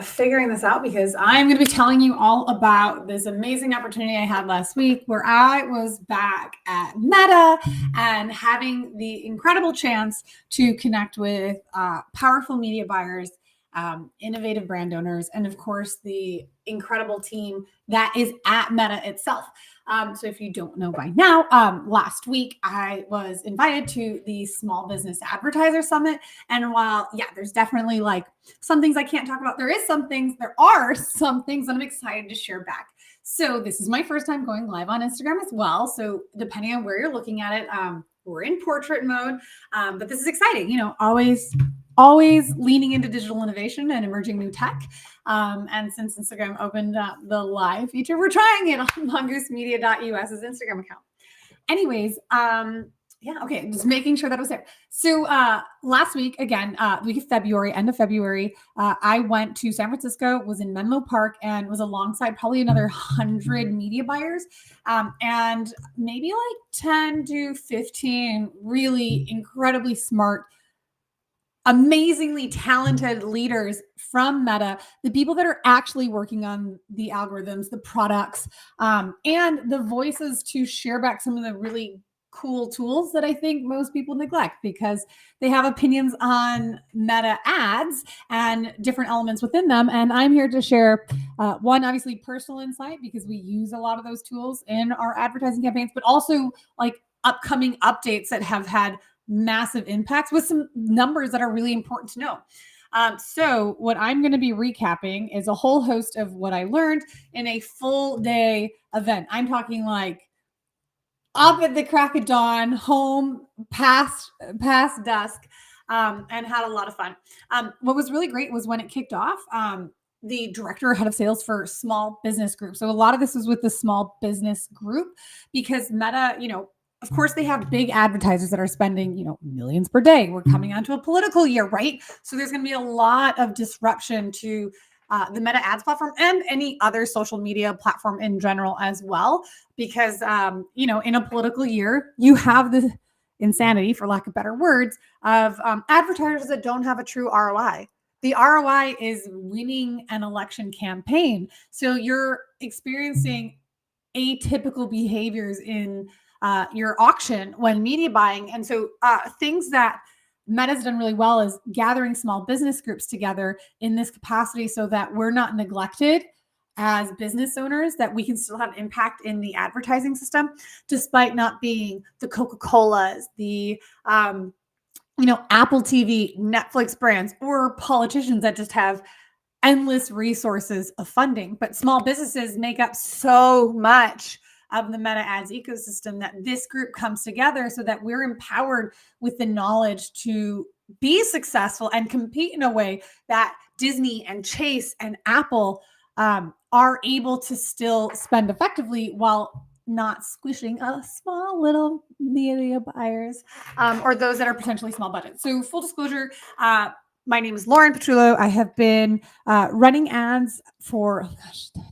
figuring this out because I'm going to be telling you all about this amazing opportunity I had last week where I was back at Meta and having the incredible chance to connect with powerful media buyers, innovative brand owners, and of course, the incredible team that is at Meta itself. So if you don't know by now, last week I was invited to the Small Business Advertiser Summit. And while, there's definitely like some things I can't talk about, there are some things that I'm excited to share back. So this is my first time going live on Instagram as well. So depending on where you're looking at it, we're in portrait mode, but this is exciting, always leaning into digital innovation and emerging new tech. And since Instagram opened up the live feature, we're trying it on mongoose.media.us's Instagram account. Anyways, okay, just making sure that was there. So last week, again, week of February, end of February, I went to San Francisco, was in Menlo Park, and was alongside probably another 100 media buyers, and maybe like 10 to 15 really incredibly smart, amazingly talented leaders from Meta, the people that are actually working on the algorithms, the products, and the voices to share back some of the really cool tools that I think most people neglect because they have opinions on Meta ads and different elements within them. And I'm here to share one, obviously personal insight because we use a lot of those tools in our advertising campaigns, but also like upcoming updates that have had massive impacts with some numbers that are really important to know. So what I'm going to be recapping is a whole host of what I learned in a full day event. I'm talking like up at the crack of dawn, home past dusk, and had a lot of fun. What was really great was when it kicked off, the director head of sales for small business group. So a lot of this was with the small business group because Meta, of course, they have big advertisers that are spending, millions per day. We're coming onto a political year, right? So there's going to be a lot of disruption to the Meta ads platform and any other social media platform in general as well. Because, in a political year, you have the insanity, for lack of better words, of advertisers that don't have a true ROI. The ROI is winning an election campaign. So you're experiencing atypical behaviors in your auction when media buying. And so things that Meta's done really well is gathering small business groups together in this capacity so that we're not neglected as business owners, that we can still have impact in the advertising system, despite not being the Coca-Colas, the Apple TV, Netflix brands, or politicians that just have endless resources of funding. But small businesses make up so much of the Meta ads ecosystem that this group comes together so that we're empowered with the knowledge to be successful and compete in a way that Disney and Chase and Apple are able to still spend effectively while not squishing a small little media buyers or those that are potentially small budget. So full disclosure, my name is Lauren Petrullo. I have been running ads for, 10 years.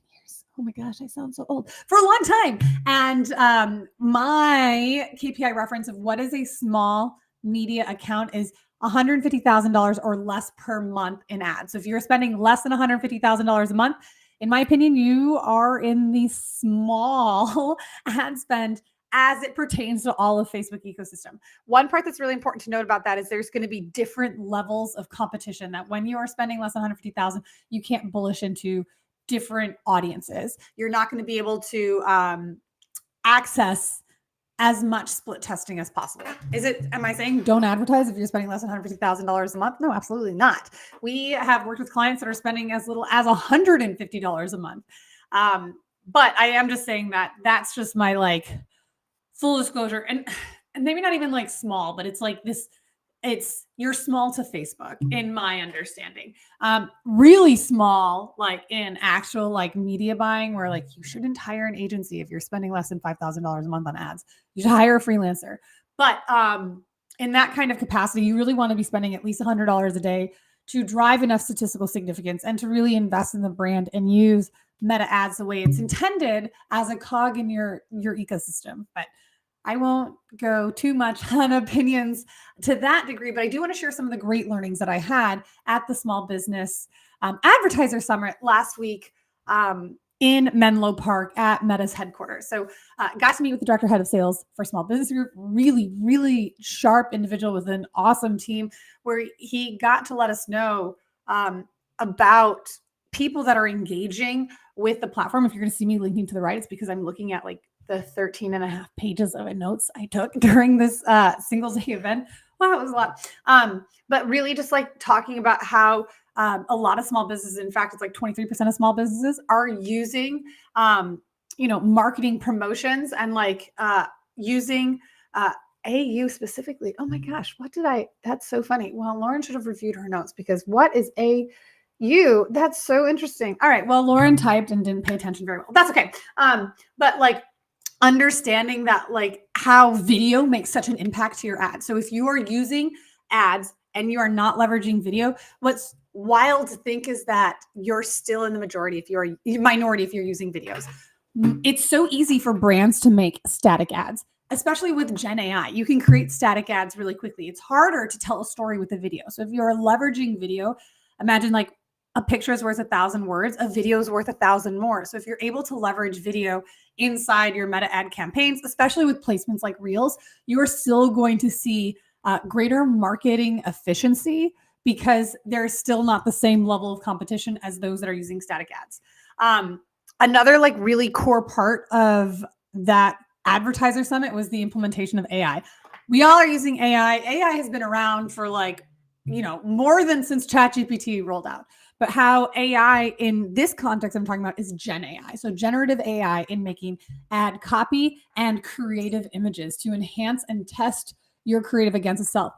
Oh my gosh, I sound so old. For a long time. And my KPI reference of what is a small media account is $150,000 or less per month in ads. So if you're spending less than $150,000 a month, in my opinion, you are in the small ad spend as it pertains to all of Facebook ecosystem. One part that's really important to note about that is there's going to be different levels of competition that when you are spending less than 150,000, you can't bullish into different audiences. You're not going to be able to access as much split testing as possible. Am I saying don't advertise if you're spending less than $150,000 a month? No, absolutely not. We have worked with clients that are spending as little as $150 a month. But I am just saying that that's just my full disclosure, and maybe not even small, but it's you're small to Facebook in my understanding. Really small, in actual media buying, where you shouldn't hire an agency if you're spending less than $5,000 a month on ads. You should hire a freelancer. But in that kind of capacity, you really want to be spending at least $100 a day to drive enough statistical significance and to really invest in the brand and use Meta ads the way it's intended as a cog in your ecosystem. But I won't go too much on opinions to that degree, but I do want to share some of the great learnings that I had at the Small Business Advertiser Summit last week in Menlo Park at Meta's headquarters. So got to meet with the director head of sales for Small Business Group, really, really sharp individual with an awesome team, where he got to let us know about people that are engaging with the platform. If you're going to see me linking to the right, it's because I'm looking at like the 13 and a half pages of notes I took during this Singles Day event. Wow, it was a lot. But really just like talking about how a lot of small businesses, in fact, it's like 23% of small businesses are using, marketing promotions and like using AU specifically. Oh my gosh, that's so funny. Well, Lauren should have reviewed her notes, because what is AU? That's so interesting. All right. Well, Lauren typed and didn't pay attention very well. That's okay. But like, understanding that like how video makes such an impact to your ads. So if you are using ads and you are not leveraging video, what's wild to think is that you're still in the majority if you're a minority if you're using videos. It's so easy for brands to make static ads, especially with Gen AI. You can create static ads really quickly. It's harder to tell a story with a video. So if you're leveraging video, imagine like a picture is worth 1,000 words, a video is worth 1,000 more. So if you're able to leverage video inside your meta ad campaigns, especially with placements like Reels, you are still going to see greater marketing efficiency, because there's still not the same level of competition as those that are using static ads. Another like really core part of that Advertiser Summit was the implementation of AI. We all are using AI. AI has been around for like, more than since ChatGPT rolled out. But how AI in this context I'm talking about is Gen AI. So generative AI in making ad copy and creative images to enhance and test your creative against itself.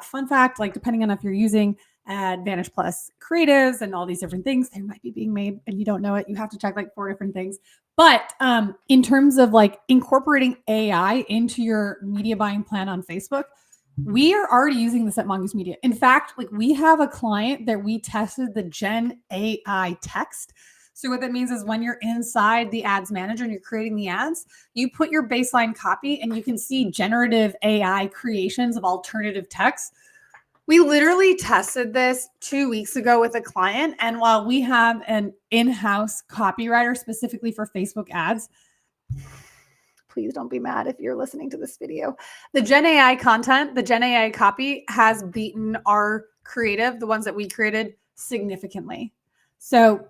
Fun fact, like depending on if you're using Advantage Plus creatives and all these different things, they might be being made and you don't know it. You have to check like 4 different things. But in terms of like incorporating AI into your media buying plan on Facebook, we are already using this at Mongoose Media. In fact, like we have a client that we tested the Gen AI text. So what that means is when you're inside the ads manager and you're creating the ads, you put your baseline copy and you can see generative AI creations of alternative text. We literally tested this 2 weeks ago with a client. And while we have an in-house copywriter specifically for Facebook ads, please don't be mad if you're listening to this video, the Gen AI content, the Gen AI copy has beaten our creative, the ones that we created, significantly. So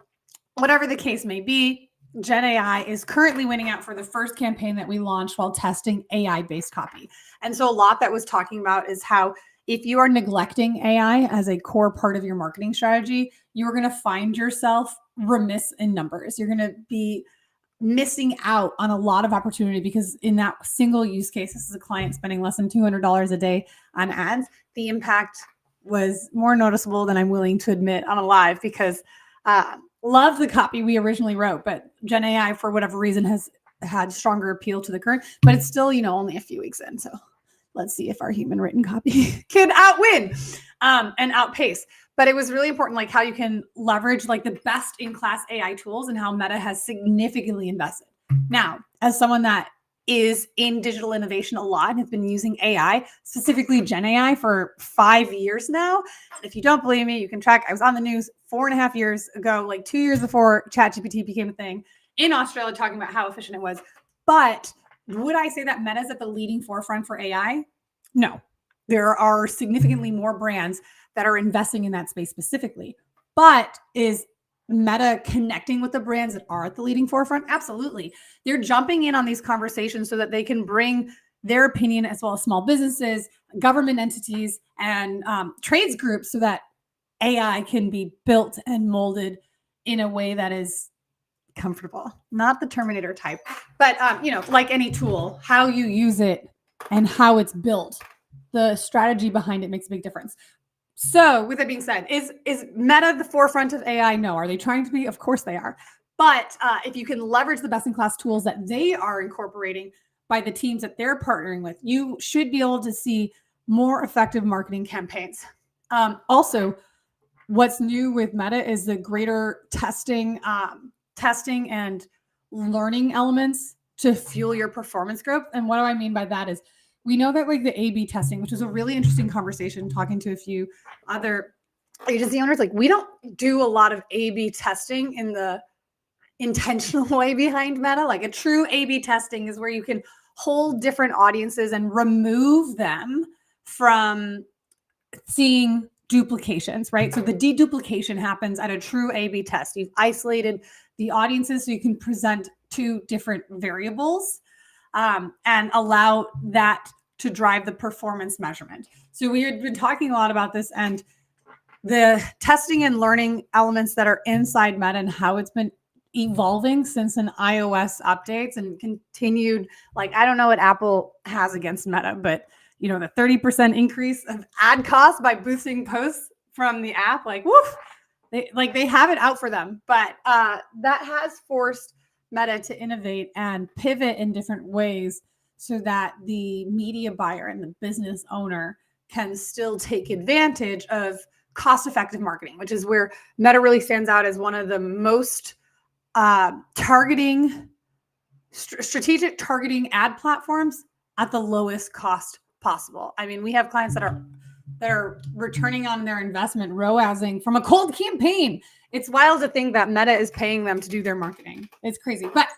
whatever the case may be, Gen AI is currently winning out for the first campaign that we launched while testing AI-based copy. And so a lot that was talking about is how if you are neglecting AI as a core part of your marketing strategy, you are going to find yourself remiss in numbers. You're going to be missing out on a lot of opportunity, because in that single use case, this is a client spending less than $200 a day on ads. The impact was more noticeable than I'm willing to admit on a live, because love the copy we originally wrote, but Gen AI for whatever reason has had stronger appeal to the current, but it's still, only a few weeks in. So let's see if our human written copy can outwin and outpace. But it was really important, like how you can leverage like the best in class AI tools and how Meta has significantly invested. Now, as someone that is in digital innovation a lot and has been using AI, specifically Gen AI, for 5 years now. If you don't believe me, you can track. I was on the news 4.5 years ago, like 2 years before ChatGPT became a thing, in Australia, talking about how efficient it was. But would I say that Meta's at the leading forefront for AI? No. There are significantly more brands that are investing in that space specifically. But is Meta connecting with the brands that are at the leading forefront? Absolutely. They're jumping in on these conversations so that they can bring their opinion, as well as small businesses, government entities, and trades groups, so that AI can be built and molded in a way that is comfortable, not the Terminator type, but like any tool, how you use it and how it's built, the strategy behind it makes a big difference. So with that being said, is Meta the forefront of AI? No. Are they trying to be? Of course they are. But if you can leverage the best-in-class tools that they are incorporating by the teams that they're partnering with, you should be able to see more effective marketing campaigns. Also, what's new with Meta is the greater testing and learning elements to fuel your performance growth. And what do I mean by that is we know that like the A/B testing, which was a really interesting conversation talking to a few other agency owners, like we don't do a lot of A/B testing in the intentional way behind Meta. Like a true A/B testing is where you can hold different audiences and remove them from seeing duplications, right? So the deduplication happens at a true A/B test. You've isolated the audiences so you can present two different variables and allow that to drive the performance measurement. So we had been talking a lot about this and the testing and learning elements that are inside Meta and how it's been evolving since an iOS updates and continued. Like, I don't know what Apple has against Meta, but you know, the 30% increase of ad costs by boosting posts from the app, like, woof, they have it out for them. But that has forced Meta to innovate and pivot in different ways so that the media buyer and the business owner can still take advantage of cost-effective marketing, which is where Meta really stands out as one of the most strategic targeting ad platforms at the lowest cost possible. I mean, we have clients that are returning on their investment, ROASing from a cold campaign. It's wild to think that Meta is paying them to do their marketing. It's crazy. But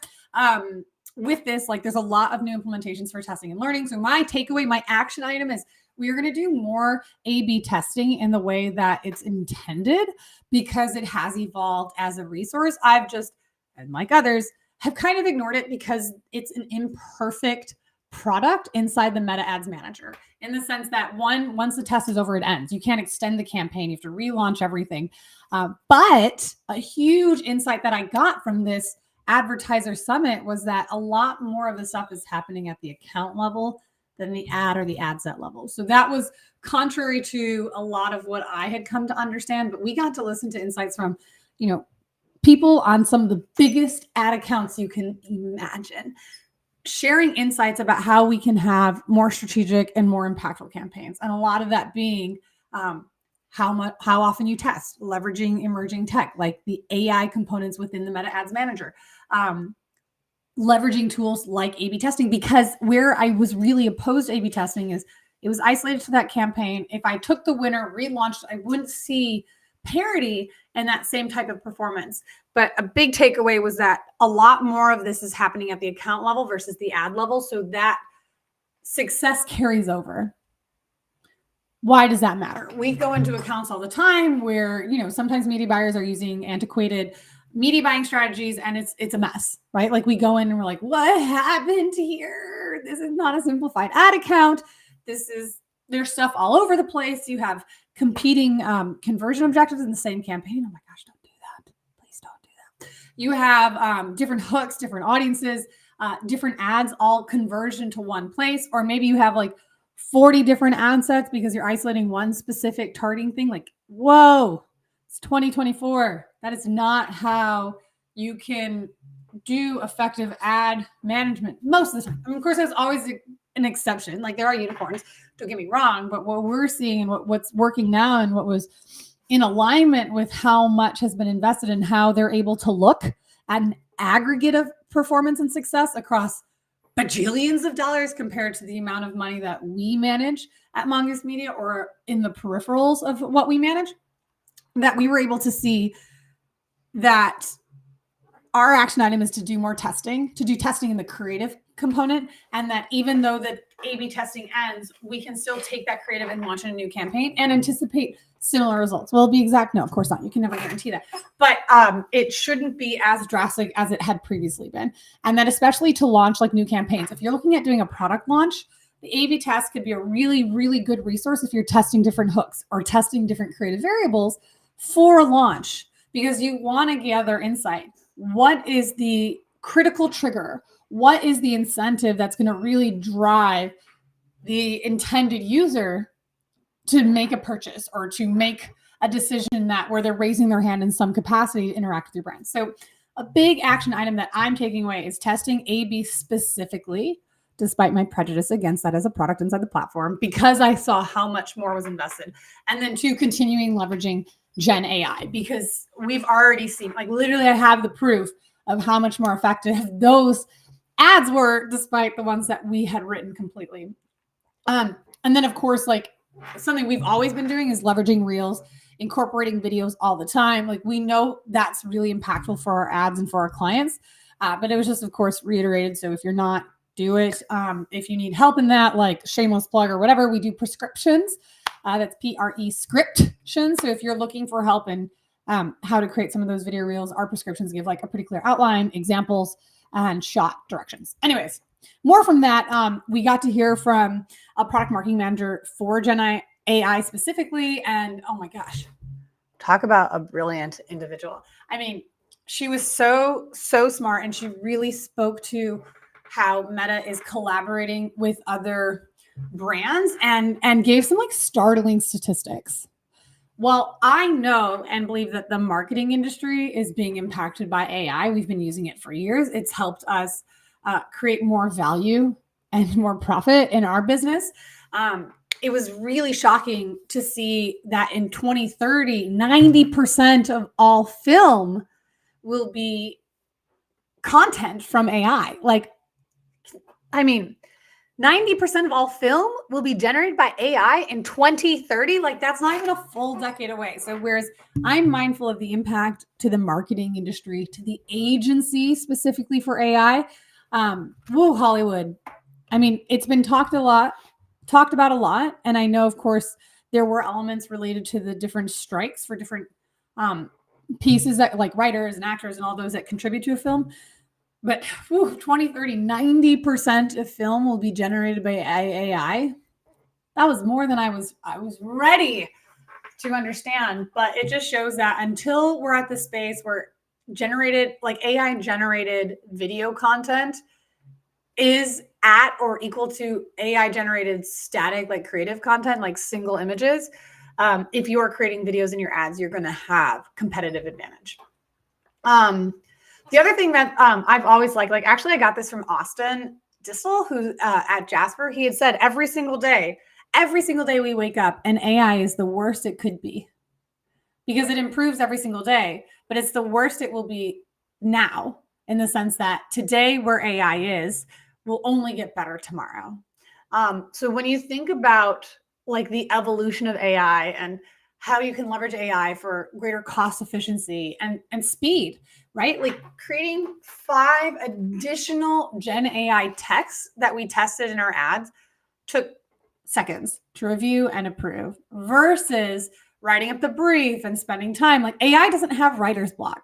with this, like, there's a lot of new implementations for testing and learning. So my takeaway, my action item is we're going to do more A/B testing in the way that it's intended because it has evolved as a resource. I've just, and like others, have kind of ignored it because it's an imperfect product inside the Meta Ads Manager in the sense that once the test is over, it ends. You can't extend the campaign. You have to relaunch everything. But a huge insight that I got from this Advertiser Summit was that a lot more of the stuff is happening at the account level than the ad or the ad set level. So that was contrary to a lot of what I had come to understand, but we got to listen to insights from, you know, people on some of the biggest ad accounts you can imagine, sharing insights about how we can have more strategic and more impactful campaigns. And a lot of that being how often you test, leveraging emerging tech, like the AI components within the Meta Ads Manager, leveraging tools like A/B testing, because where I was really opposed to A/B testing is it was isolated to that campaign. If I took the winner, relaunched, I wouldn't see parity and that same type of performance. But a big takeaway was that a lot more of this is happening at the account level versus the ad level. So that success carries over. Why does that matter? We go into accounts all the time where, you know, sometimes media buyers are using antiquated media buying strategies and it's a mess, right? Like we go in and we're like, what happened here? This is not a simplified ad account. There's stuff all over the place. You have competing conversion objectives in the same campaign. Oh my gosh, don't do that. Please don't do that. You have different hooks, different audiences, different ads, all converged into one place. Or maybe you have like 40 different ad sets because you're isolating one specific targeting thing. Like, whoa, it's 2024. That is not how you can do effective ad management most of the time. I mean, of course, there's always an exception. Like there are unicorns, don't get me wrong, but what we're seeing and what's working now and what was in alignment with how much has been invested and how they're able to look at an aggregate of performance and success across bajillions of dollars compared to the amount of money that we manage at Mongoose Media or in the peripherals of what we manage, that we were able to see that our action item is to do more testing, to do testing in the creative component, and that even though the A/B testing ends, we can still take that creative and launch in a new campaign and anticipate similar results. Will it be exact? No, of course not. You can never guarantee that. But it shouldn't be as drastic as it had previously been. And then especially to launch like new campaigns. If you're looking at doing a product launch, the A/B test could be a really, really good resource if you're testing different hooks or testing different creative variables for a launch, because you want to gather insight. What is the critical trigger? What is the incentive that's going to really drive the intended user to make a purchase or to make a decision that where they're raising their hand in some capacity to interact with your brand? So a big action item that I'm taking away is testing A/B specifically, despite my prejudice against that as a product inside the platform, because I saw how much more was invested. And then two, continuing leveraging Gen AI, because we've already seen, like literally I have the proof of how much more effective those ads were, despite the ones that we had written completely. And then of course, like something we've always been doing is leveraging reels, incorporating videos all the time. Like we know that's really impactful for our ads and for our clients. But it was just, of course, reiterated. So if you're not, do it. If you need help in that, like shameless plug or whatever, we do prescriptions. That's prescriptions. So if you're looking for help in how to create some of those video reels, our prescriptions give like a pretty clear outline, examples, and shot directions. Anyways, more from that. We got to hear from a product marketing manager for Gen AI specifically. And oh my gosh, talk about a brilliant individual. I mean, she was so smart, and she really spoke to how Meta is collaborating with other brands and gave some like startling statistics. Well, I know and believe that the marketing industry is being impacted by AI. We've been using it for years. It's helped us create more value and more profit in our business. It was really shocking to see that in 2030, 90% of all film will be content from AI. Like, I mean, 90% of all film will be generated by AI in 2030. Like that's not even a full decade away. So whereas I'm mindful of the impact to the marketing industry, to the agency specifically for AI, Hollywood. I mean, it's been talked about a lot. And I know, of course, there were elements related to the different strikes for different pieces that like writers and actors and all those that contribute to a film. But 2030, 90% of film will be generated by AI. That was more than I was ready to understand. But it just shows that until we're at the space where AI generated video content is at or equal to AI generated static, like creative content, like single images, if you are creating videos in your ads, you're going to have competitive advantage. The other thing that I've always liked, like actually I got this from Austin Dissel, who at Jasper, he had said every single day we wake up and AI is the worst it could be because it improves every single day, but it's the worst it will be now in the sense that today where AI is will only get better tomorrow. So when you think about like the evolution of AI and how you can leverage AI for greater cost efficiency and speed, right? Like creating 5 additional Gen AI texts that we tested in our ads took seconds to review and approve versus writing up the brief and spending time. Like AI doesn't have writer's block.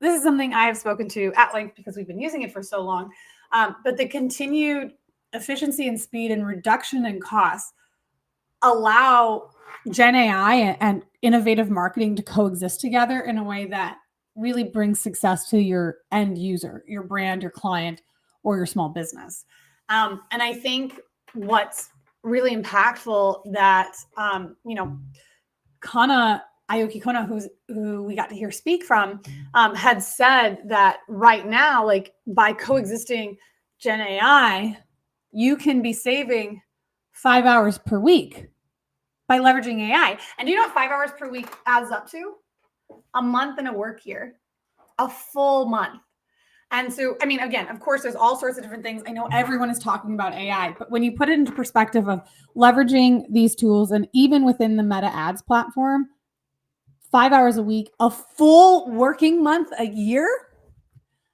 This is something I have spoken to at length because we've been using it for so long. But the continued efficiency and speed and reduction in costs allow Gen AI and innovative marketing to coexist together in a way that really brings success to your end user, your brand, your client, or your small business. And I think what's really impactful that, Aoki Kona, who we got to hear speak from, had said that right now, like by coexisting Gen AI, you can be saving 5 hours per week by leveraging AI. And do you know what 5 hours per week adds up to? A month and a work year, a full month. And so, I mean, again, of course, there's all sorts of different things. I know everyone is talking about AI, but when you put it into perspective of leveraging these tools and even within the Meta Ads platform, 5 hours a week, a full working month a year.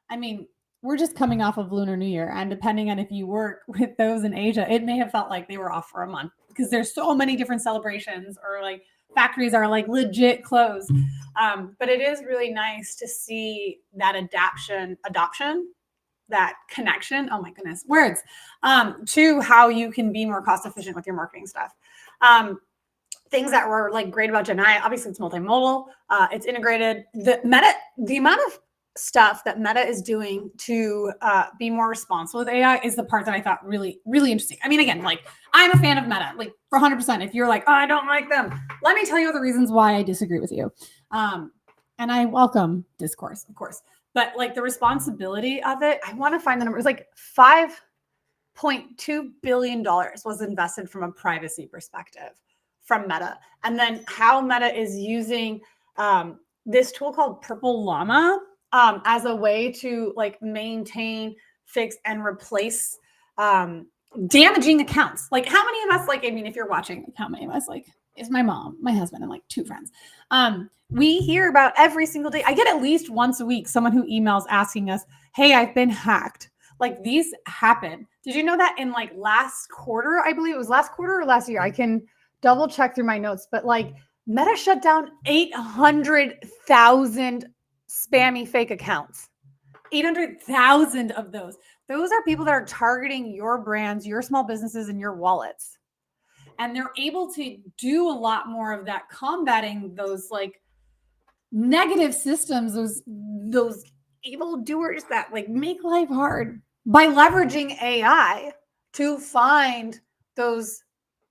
I mean, we're just coming off of Lunar New Year. And depending on if you work with those in Asia, it may have felt like they were off for a month because there's so many different celebrations or like factories are like legit closed. But it is really nice to see that adoption, that connection. Oh my goodness, words, to how you can be more cost efficient with your marketing stuff. Things that were like great about Gen AI, obviously it's multimodal, it's integrated. The amount of stuff that Meta is doing to be more responsible with AI is the part that I thought really, really interesting. I mean, again, like I'm a fan of Meta, like for 100%. If you're like, oh, I don't like them, let me tell you the reasons why I disagree with you. And I welcome discourse, of course, but like the responsibility of it, I want to find the number. It's like $5.2 billion was invested from a privacy perspective from Meta. And then how Meta is using this tool called Purple Llama as a way to like maintain fix and replace damaging accounts. Like how many of us, like, I mean, if you're watching, like, how many of us, like, is my mom, my husband, and like 2 friends. We hear about every single day. I get at least once a week someone who emails asking us, hey, I've been hacked. Like these happen. Did you know that in like last quarter, I believe it was last quarter or last year, I can double check through my notes, but like Meta shut down 800,000 spammy fake accounts. 800,000 of those. Those are people that are targeting your brands, your small businesses, and your wallets. And they're able to do a lot more of that, combating those like negative systems, those evil doers that like make life hard by leveraging AI to find those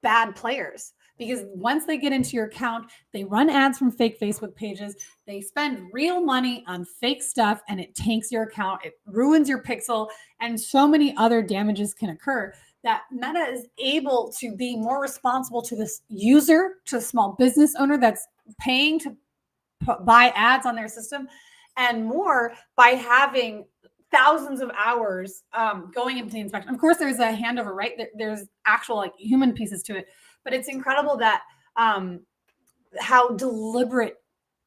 bad players. Because once they get into your account, they run ads from fake Facebook pages, they spend real money on fake stuff, and it tanks your account, it ruins your pixel, and so many other damages can occur that Meta is able to be more responsible to this user, to the small business owner that's paying to buy ads on their system, and more by having thousands of hours going into the inspection. Of course, there's a handover, right? There's actual like human pieces to it, but it's incredible that how deliberate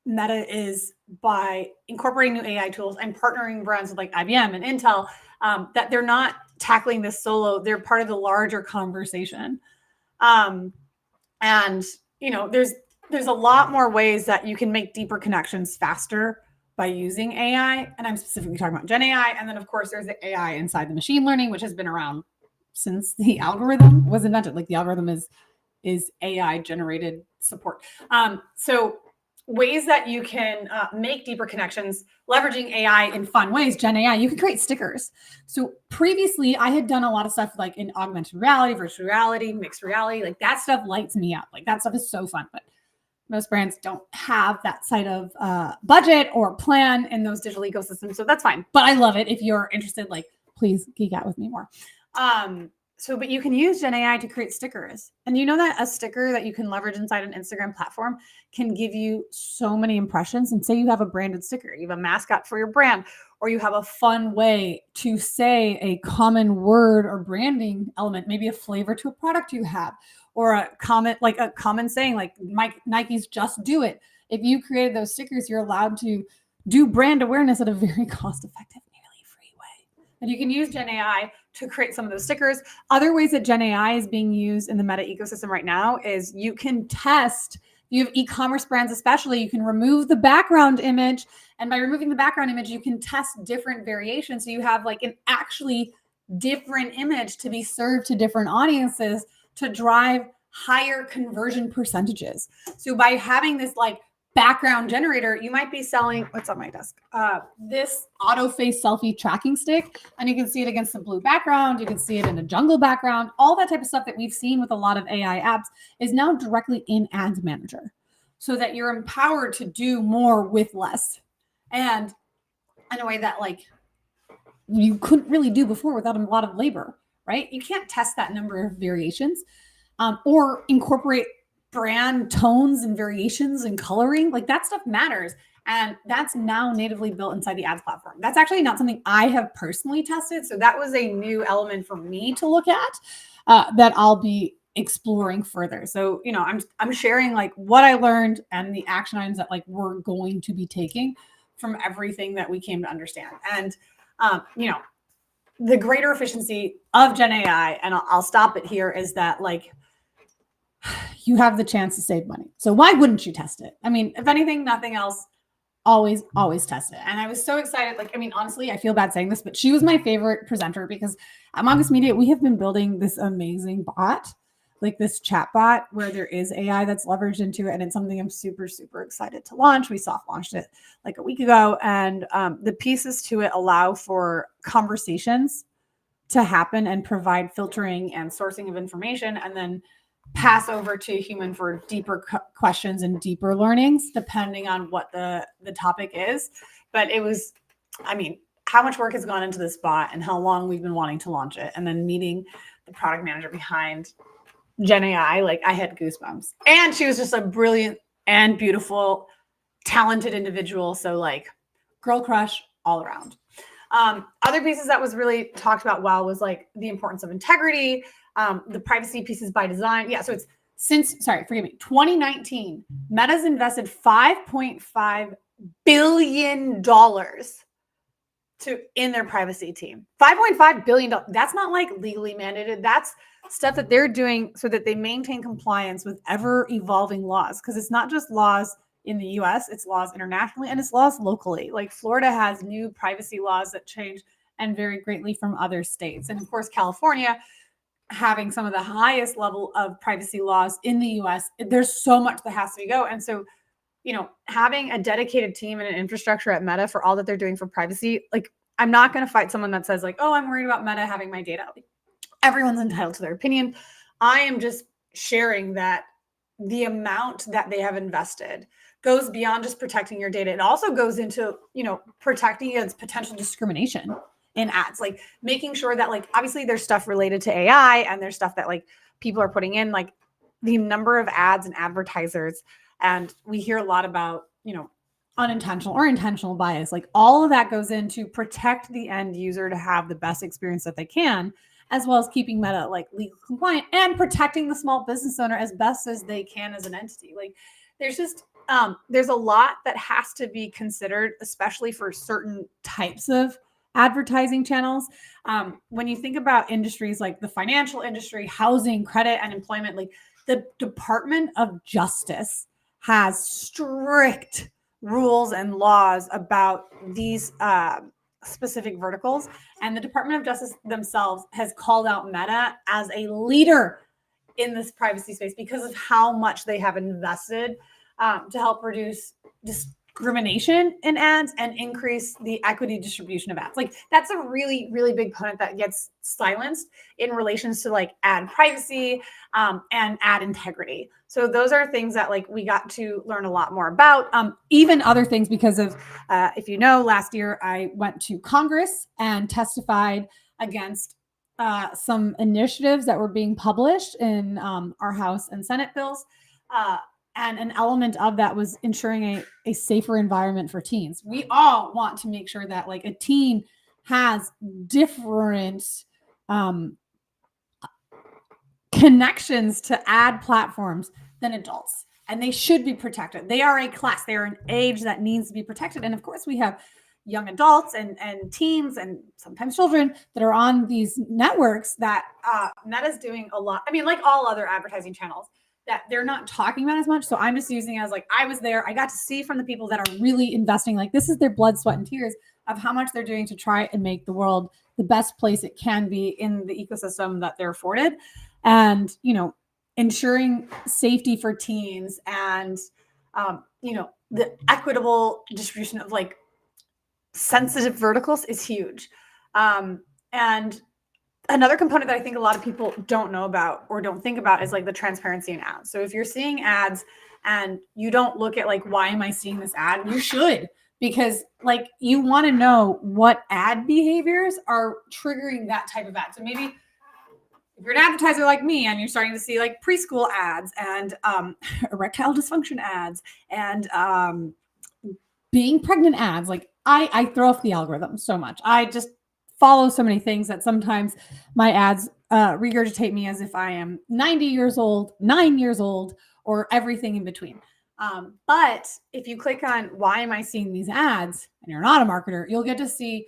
Meta is by incorporating new AI tools and partnering brands with like IBM and Intel, that they're not tackling this solo. They're part of the larger conversation. And, you know, there's a lot more ways that you can make deeper connections faster by using AI. And I'm specifically talking about Gen AI. And then, of course, there's the AI inside the machine learning, which has been around since the algorithm was invented. Like the algorithm is AI generated support. So ways that you can make deeper connections, leveraging AI in fun ways. Gen AI, you can create stickers. So previously I had done a lot of stuff like in augmented reality, virtual reality, mixed reality, like that stuff lights me up. Like that stuff is so fun, but most brands don't have that side of budget or plan in those digital ecosystems. So that's fine, but I love it. If you're interested, like please geek out with me more. But you can use Gen AI to create stickers. And you know that a sticker that you can leverage inside an Instagram platform can give you so many impressions. And say you have a branded sticker, you have a mascot for your brand, or you have a fun way to say a common word or branding element, maybe a flavor to a product you have, or a comment, like a common saying, like Nike's just do it. If you created those stickers, you're allowed to do brand awareness at a very cost-effective, nearly free way. And you can use Gen AI to create some of those stickers. Other ways that Gen AI is being used in the Meta ecosystem right now is you can test, you have e-commerce brands especially, you can remove the background image. And by removing the background image, you can test different variations. So you have like an actually different image to be served to different audiences to drive higher conversion percentages. So by having this like background generator, you might be selling, what's on my desk? This auto face selfie tracking stick, and you can see it against the blue background. You can see it in a jungle background. All that type of stuff that we've seen with a lot of AI apps is now directly in Ads Manager, so that you're empowered to do more with less, and in a way that like you couldn't really do before without a lot of labor, right? You can't test that number of variations or incorporate brand tones and variations and coloring. Like that stuff matters. And that's now natively built inside the ads platform. That's actually not something I have personally tested. So that was a new element for me to look at that I'll be exploring further. So, you know, I'm sharing like what I learned and the action items that like we're going to be taking from everything that we came to understand. And, you know, the greater efficiency of Gen AI, and I'll stop it here, is that like, you have the chance to save money. So why wouldn't you test it? I mean, if anything, nothing else, always test it. And I was so excited. Like, I mean, honestly, I feel bad saying this, but she was my favorite presenter because at Mongoose Media, we have been building this amazing bot, like this chat bot where there is AI that's leveraged into it. And it's something I'm super, super excited to launch. We soft launched it like a week ago. And the pieces to it allow for conversations to happen and provide filtering and sourcing of information, and then pass over to human for deeper questions and deeper learnings, depending on what the topic is. But it was, I mean, how much work has gone into this bot and how long we've been wanting to launch it. And then meeting the product manager behind Gen AI, like I had goosebumps. And she was just a brilliant and beautiful, talented individual. So like girl crush all around. Other pieces that was really talked about well was like the importance of integrity, the privacy pieces by design. Yeah, so it's forgive me, 2019, Meta's invested $5.5 billion in their privacy team. $5.5 billion. That's not like legally mandated. That's stuff that they're doing so that they maintain compliance with ever evolving laws. Because it's not just laws in the US, it's laws internationally and it's laws locally. Like Florida has new privacy laws that change and vary greatly from other states. And of course, California having some of the highest level of privacy laws in the US, there's so much that has to go. And so, having a dedicated team and an infrastructure at Meta for all that they're doing for privacy, like I'm not going to fight someone that says like, oh, I'm worried about Meta having my data. Everyone's entitled to their opinion. I am just sharing that the amount that they have invested goes beyond just protecting your data. It also goes into, protecting against potential discrimination in ads, like making sure that like, obviously there's stuff related to AI and there's stuff that like people are putting in, like the number of ads and advertisers. And we hear a lot about, unintentional or intentional bias. Like all of that goes into protect the end user to have the best experience that they can, as well as keeping Meta like legal compliant and protecting the small business owner as best as they can as an entity. Like there's just, there's a lot that has to be considered, especially for certain types of advertising channels. When you think about industries like the financial industry, housing, credit, and employment, like the Department of Justice has strict rules and laws about these specific verticals. And the Department of Justice themselves has called out Meta as a leader in this privacy space because of how much they have invested to help reduce discrimination in ads and increase the equity distribution of ads. Like that's a really, really big point that gets silenced in relations to like ad privacy and ad integrity. So those are things that like we got to learn a lot more about. Even other things because of, if you know, last year I went to Congress and testified against some initiatives that were being published in our House and Senate bills. And an element of that was ensuring a safer environment for teens. We all want to make sure that like a teen has different connections to ad platforms than adults, and they should be protected. They are a class. They are an age that needs to be protected. And of course, we have young adults and teens and sometimes children that are on these networks that Meta's doing a lot. I mean, like all other advertising channels, that they're not talking about as much. So I'm just using it as like, I was there. I got to see from the people that are really investing, like this is their blood, sweat, and tears of how much they're doing to try and make the world the best place it can be in the ecosystem that they're afforded. And, ensuring safety for teens and, the equitable distribution of like sensitive verticals is huge. And another component that I think a lot of people don't know about or don't think about is like the transparency in ads. So if you're seeing ads and you don't look at like, why am I seeing this ad? You should, because like you want to know what ad behaviors are triggering that type of ad. So maybe if you're an advertiser like me and you're starting to see like preschool ads and erectile dysfunction ads and being pregnant ads, like I throw off the algorithm so much. I just follow so many things that sometimes my ads regurgitate me as if I am 90 years old, 9 years old, or everything in between. But if you click on why am I seeing these ads and you're not a marketer, you'll get to see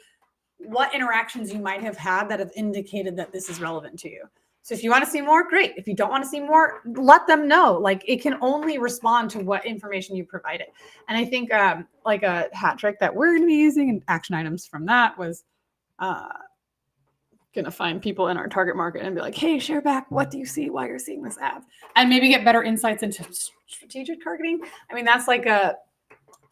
what interactions you might have had that have indicated that this is relevant to you. So if you want to see more, great. If you don't want to see more, let them know. Like it can only respond to what information you provided. And I think like a hat trick that we're going to be using and action items from that was going to find people in our target market and be like, hey, share back. What do you see while you're seeing this ad? And maybe get better insights into strategic targeting. I mean, that's like a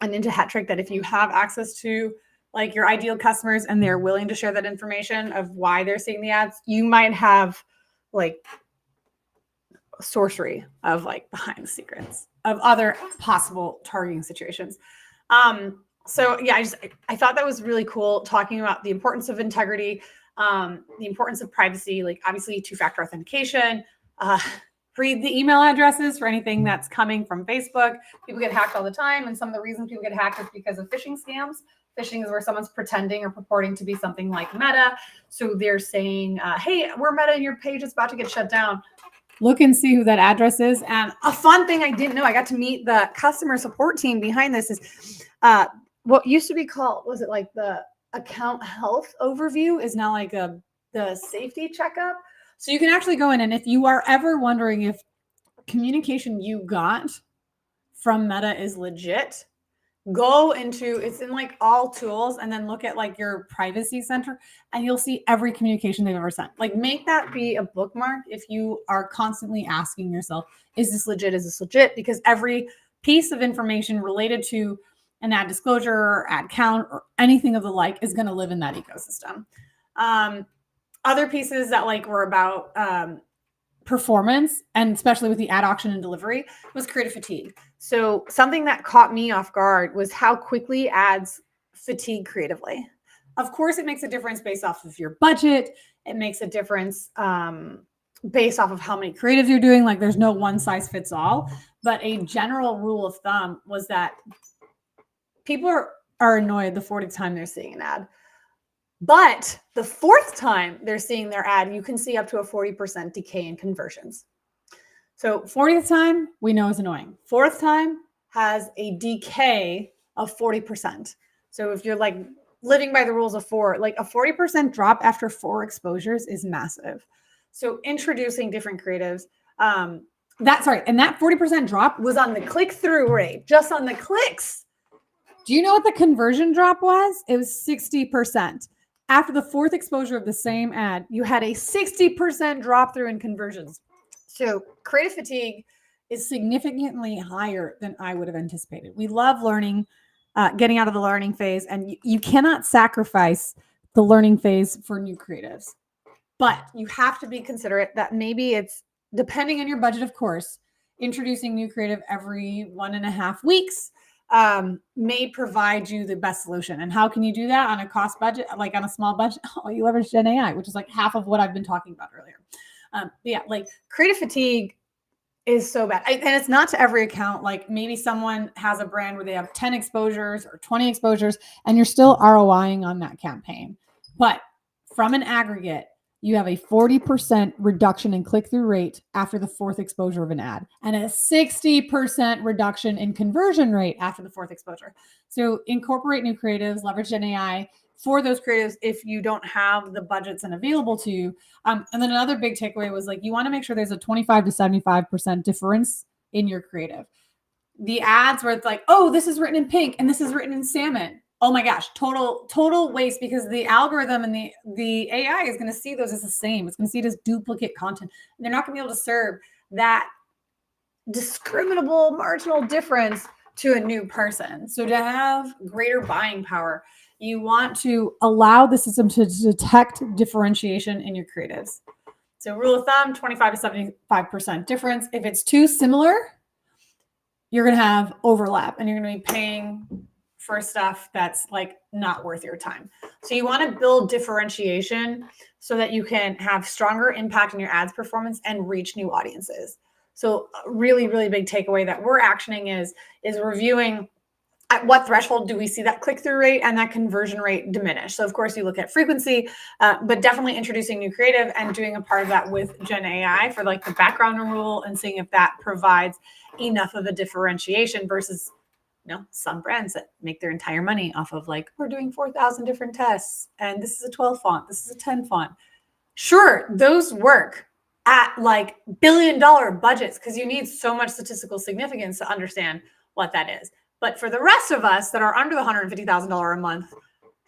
ninja hat trick that if you have access to like your ideal customers and they're willing to share that information of why they're seeing the ads, you might have like sorcery of like behind the secrets of other possible targeting situations. So yeah, I thought that was really cool talking about the importance of integrity, the importance of privacy, like obviously two-factor authentication, read the email addresses for anything that's coming from Facebook. People get hacked all the time. And some of the reasons people get hacked is because of phishing scams. Phishing is where someone's pretending or purporting to be something like Meta. So they're saying, hey, we're Meta and your page is about to get shut down. Look and see who that address is. And a fun thing I didn't know, I got to meet the customer support team behind this is what used to be called, was it like the account health overview is now like the safety checkup. So you can actually go in, and if you are ever wondering if communication you got from Meta is legit, go into, it's in like all tools, and then look at like your privacy center, and you'll see every communication they've ever sent. Like, make that be a bookmark if you are constantly asking yourself, is this legit? Is this legit? Because every piece of information related to an ad disclosure or ad count or anything of the like is going to live in that ecosystem. Other pieces that like were about performance, and especially with the ad auction and delivery, was creative fatigue. So something that caught me off guard was how quickly ads fatigue creatively. Of course, it makes a difference based off of your budget. It makes a difference based off of how many creatives you're doing. Like, there's no one size fits all. But a general rule of thumb was that people are annoyed the 40th time they're seeing an ad. But the 4th time they're seeing their ad, you can see up to a 40% decay in conversions. So 40th time, we know is annoying. 4th time has a decay of 40%. So if you're like living by the rules of 4, like a 40% drop after 4 exposures is massive. So introducing different creatives, and that 40% drop was on the click-through rate, just on the clicks. Do you know what the conversion drop was? It was 60%. After the 4th exposure of the same ad, you had a 60% drop through in conversions. So creative fatigue is significantly higher than I would have anticipated. We love learning, getting out of the learning phase, and you cannot sacrifice the learning phase for new creatives. But you have to be considerate that maybe it's, depending on your budget, of course, introducing new creative every 1.5 weeks may provide you the best solution. And how can you do that on a cost budget, like on a small budget? Oh, you leverage Gen AI, which is like half of what I've been talking about earlier. Yeah, like creative fatigue is so bad. And it's not to every account. Like, maybe someone has a brand where they have 10 exposures or 20 exposures, and you're still ROIing on that campaign. But from an aggregate, you have a 40% reduction in click-through rate after the 4th exposure of an ad, and a 60% reduction in conversion rate after the 4th exposure. So incorporate new creatives, leverage Gen AI for those creatives if you don't have the budgets and available to you. And then another big takeaway was, like, you want to make sure there's a 25 to 75% difference in your creative. The ads where it's like, oh, this is written in pink and this is written in salmon. Oh my gosh, total waste, because the algorithm and the AI is going to see those as the same. It's going to see it as duplicate content. And they're not going to be able to serve that discriminable marginal difference to a new person. So to have greater buying power, you want to allow the system to detect differentiation in your creatives. So rule of thumb, 25 to 75% difference. If it's too similar, you're going to have overlap, and you're going to be paying for stuff that's like not worth your time. So you want to build differentiation so that you can have stronger impact on your ads performance and reach new audiences. So a really, really big takeaway that we're actioning is reviewing at what threshold do we see that click-through rate and that conversion rate diminish. So of course you look at frequency, but definitely introducing new creative and doing a part of that with Gen AI for like the background rule, and seeing if that provides enough of a differentiation versus, you know, some brands that make their entire money off of like, we're doing 4,000 different tests and this is a 12 font, this is a 10 font. Sure, those work at like billion-dollar budgets because you need so much statistical significance to understand what that is. But for the rest of us that are under the $150,000 a month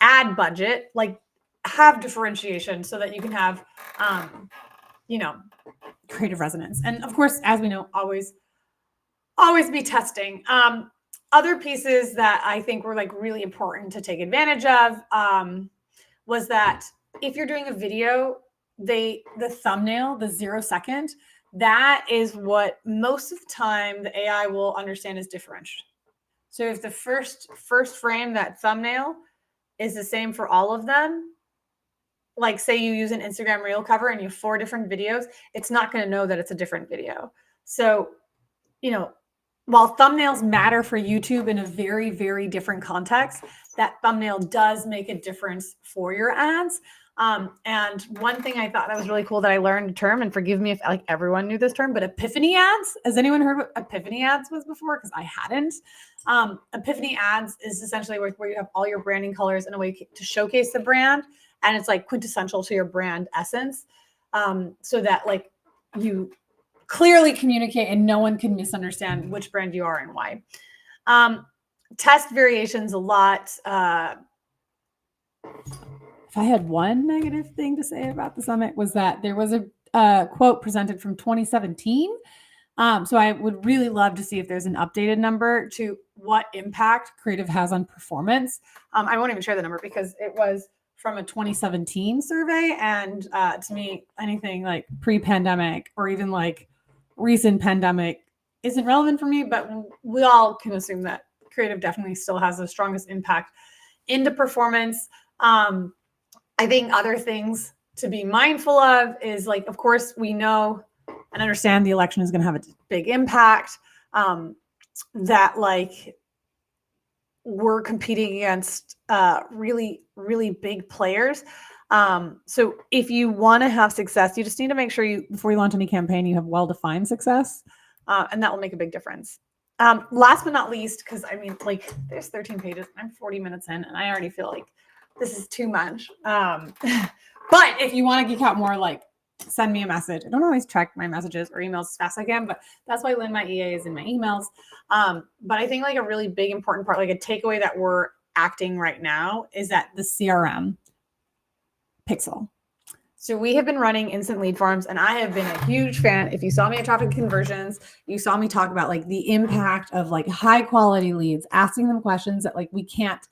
ad budget, like, have differentiation so that you can have, you know, creative resonance. And of course, as we know, always be testing. Other pieces that I think were like really important to take advantage of was that if you're doing a video, the thumbnail, the 0 second, that is what most of the time the AI will understand as differential. So if the first frame, that thumbnail, is the same for all of them, like say you use an Instagram reel cover and you have 4 different videos, it's not going to know that it's a different video. So, you know, while thumbnails matter for YouTube in a very, very different context, that thumbnail does make a difference for your ads. And one thing I thought that was really cool that I learned a term, and forgive me if like everyone knew this term, but epiphany ads. Has anyone heard what epiphany ads was before? Because I hadn't. Epiphany ads is essentially where you have all your branding colors in a way to showcase the brand, and it's like quintessential to your brand essence, so that like you clearly communicate and no one can misunderstand which brand you are and why. Test variations a lot. If I had one negative thing to say about the summit was that there was a quote presented from 2017. So I would really love to see if there's an updated number to what impact creative has on performance. I won't even share the number because it was from a 2017 survey. And to me, anything like pre-pandemic or even like recent pandemic isn't relevant for me, but we all can assume that creative definitely still has the strongest impact into performance. I think other things to be mindful of is like, of course, we know and understand the election is going to have a big impact, that like we're competing against really, really big players. So if you want to have success, you just need to make sure before you launch any campaign, you have well-defined success, and that will make a big difference. Last but not least, because I mean, like there's 13 pages, I'm 40 minutes in and I already feel like this is too much. But if you want to geek out more, like send me a message. I don't always check my messages or emails as fast as I can, but that's why Lynn, my EA, is in my emails. But I think like a really big important part, like a takeaway that we're acting right now is that the CRM pixel. So we have been running instant lead forms and I have been a huge fan. If you saw me at Traffic Conversions, you saw me talk about like the impact of like high quality leads, asking them questions that like we can't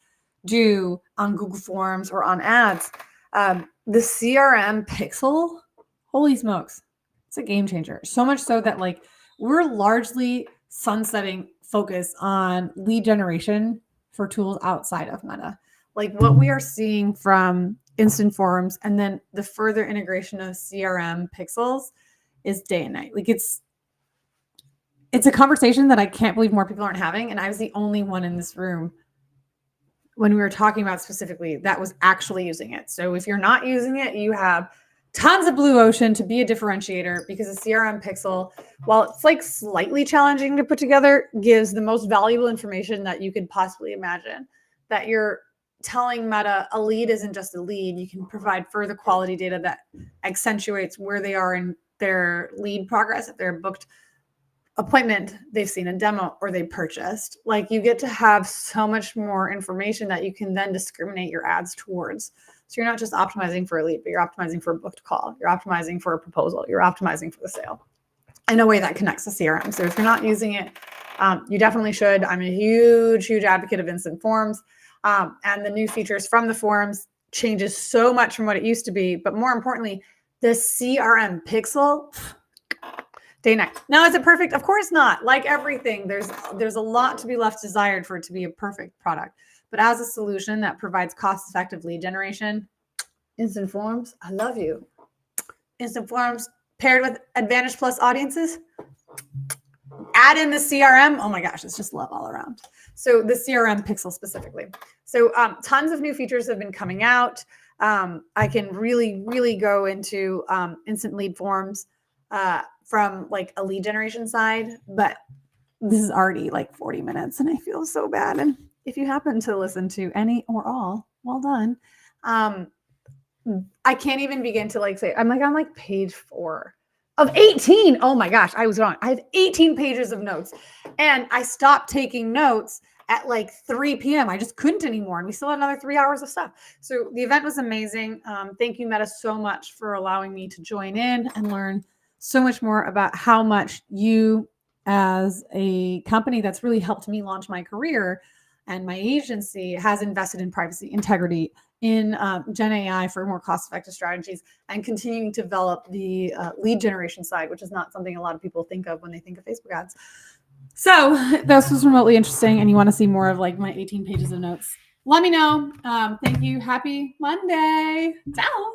do on Google Forms or on ads. The CRM pixel, holy smokes, it's a game changer. So much so that like we're largely sunsetting focus on lead generation for tools outside of Meta. Like what we are seeing from instant forms and then the further integration of CRM pixels is day and night. Like it's a conversation that I can't believe more people aren't having. And I was the only one in this room when we were talking about specifically that was actually using it. So if you're not using it, you have tons of blue ocean to be a differentiator, because the CRM pixel, while it's like slightly challenging to put together, gives the most valuable information that you could possibly imagine. That you're telling Meta a lead isn't just a lead. You can provide further quality data that accentuates where they are in their lead progress. If they're booked appointment, they've seen a demo, or they purchased. Like you get to have so much more information that you can then discriminate your ads towards. So you're not just optimizing for a lead, but you're optimizing for a booked call. You're optimizing for a proposal. You're optimizing for the sale in a way that connects to CRM. So if you're not using it, you definitely should. I'm a huge, huge advocate of instant forms. And the new features from the forms changes so much from what it used to be. But more importantly, the CRM pixel, day and night. Now, is it perfect? Of course not. Like everything, there's a lot to be left desired for it to be a perfect product. But as a solution that provides cost-effective lead generation, instant forms, I love you. Instant forms paired with Advantage Plus audiences, add in the CRM. Oh my gosh, it's just love all around. So the CRM pixel specifically. So tons of new features have been coming out. I can really, really go into instant lead forms from like a lead generation side, but this is already like 40 minutes and I feel so bad. And if you happen to listen to any or all, well done. I can't even begin to like say, I'm like on like page 4 of 18. Oh my gosh, I was wrong. I have 18 pages of notes and I stopped taking notes at like 3 p.m. I just couldn't anymore. And we still had another 3 hours of stuff. So the event was amazing. Thank you, Meta, so much for allowing me to join in and learn so much more about how much you, as a company that's really helped me launch my career and my agency, has invested in privacy, integrity, in Gen AI for more cost-effective strategies, and continuing to develop the lead generation side, which is not something a lot of people think of when they think of Facebook ads. So this was remotely interesting, and you want to see more of like my 18 pages of notes, let me know. Thank you. Happy Monday. Ciao.